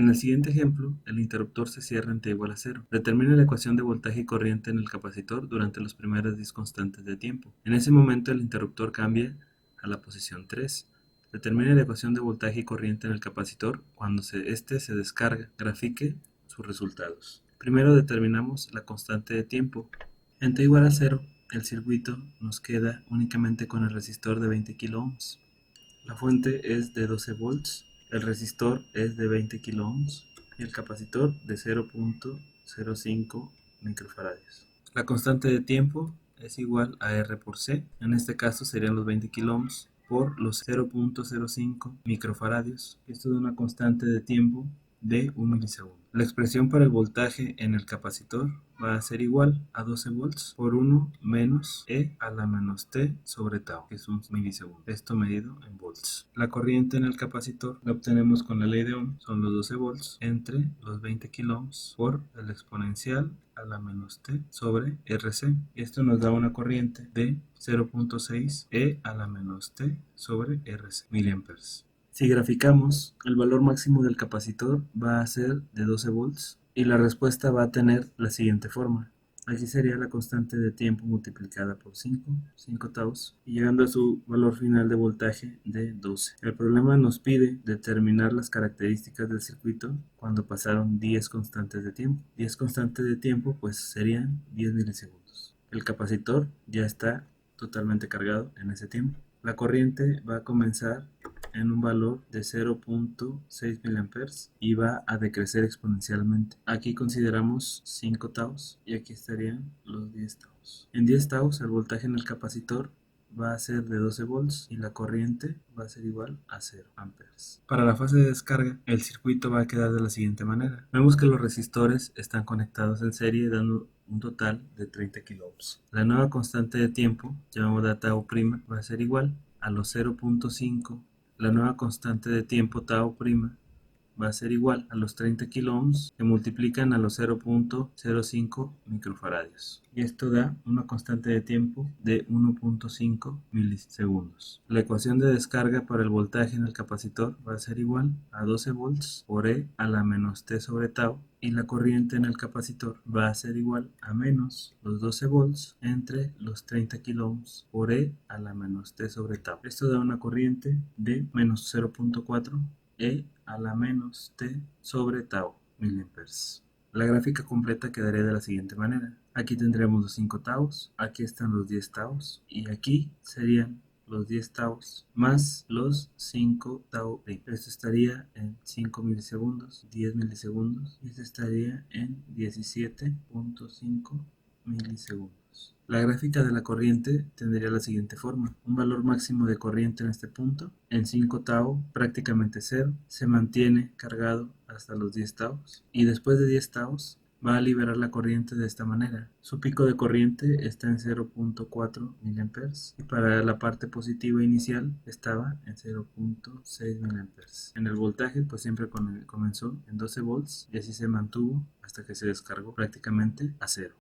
En el siguiente ejemplo, el interruptor se cierra en t igual a 0. Determine la ecuación de voltaje y corriente en el capacitor durante los primeros 10 constantes de tiempo. En ese momento el interruptor cambia a la posición 3. Determine la ecuación de voltaje y corriente en el capacitor cuando este se descarga. Grafique sus resultados. Primero determinamos la constante de tiempo. En t igual a 0, el circuito nos queda únicamente con el resistor de 20 kΩ. La fuente es de 12 volts, el resistor es de 20 kΩ y el capacitor de 0.05 microfaradios. La constante de tiempo es igual a R por C, en este caso serían los 20 kΩ por los 0.05 microfaradios. Esto da una constante de tiempo de 1 milisegundo. La expresión para el voltaje en el capacitor va a ser igual a 12 volts por 1 menos E a la menos T sobre tau, que es un milisegundo. Esto medido en volts. La corriente en el capacitor la obtenemos con la ley de Ohm, son los 12 volts entre los 20 kΩ por el exponencial a la menos T sobre RC. Esto nos da una corriente de 0.6 E a la menos T sobre RC, miliamperes. Si graficamos, el valor máximo del capacitor va a ser de 12 volts y la respuesta va a tener la siguiente forma. Aquí sería la constante de tiempo multiplicada por 5 taus, y llegando a su valor final de voltaje de 12. El problema nos pide determinar las características del circuito cuando pasaron 10 constantes de tiempo. 10 constantes de tiempo pues serían 10 milisegundos. El capacitor ya está totalmente cargado en ese tiempo. La corriente va a comenzar en un valor de 0.6 mA y va a decrecer exponencialmente. Aquí consideramos 5 taus y aquí estarían los 10 taus. En 10 taus el voltaje en el capacitor va a ser de 12 volts y la corriente va a ser igual a 0 amperes. Para la fase de descarga, el circuito va a quedar de la siguiente manera. Vemos que los resistores están conectados en serie dando un total de 30 kΩ. La nueva constante de tiempo, llamada tau', va a ser igual a los 0.5. La nueva constante de tiempo tau' va a ser igual a los 30 kΩ que multiplican a los 0.05 microfaradios. Y esto da una constante de tiempo de 1.5 milisegundos. La ecuación de descarga para el voltaje en el capacitor va a ser igual a 12 volts por E a la menos T sobre tau, y la corriente en el capacitor va a ser igual a menos los 12 volts entre los 30 kΩ por E a la menos T sobre tau. Esto da una corriente de menos 0.4 E a la menos T sobre tau miliamperes. La gráfica completa quedaría de la siguiente manera. Aquí tendremos los 5 taus, aquí están los 10 taus y aquí serían los 10 taus más los 5 tau'. Esto estaría en 5 milisegundos, 10 milisegundos y esto estaría en 17.5 milisegundos. La gráfica de la corriente tendría la siguiente forma. Un valor máximo de corriente en este punto, en 5 tau, prácticamente 0, se mantiene cargado hasta los 10 taus y después de 10 taus va a liberar la corriente de esta manera. Su pico de corriente está en 0.4 mA y para la parte positiva inicial estaba en 0.6 mA. En el voltaje pues siempre comenzó en 12 volts y así se mantuvo hasta que se descargó prácticamente a 0.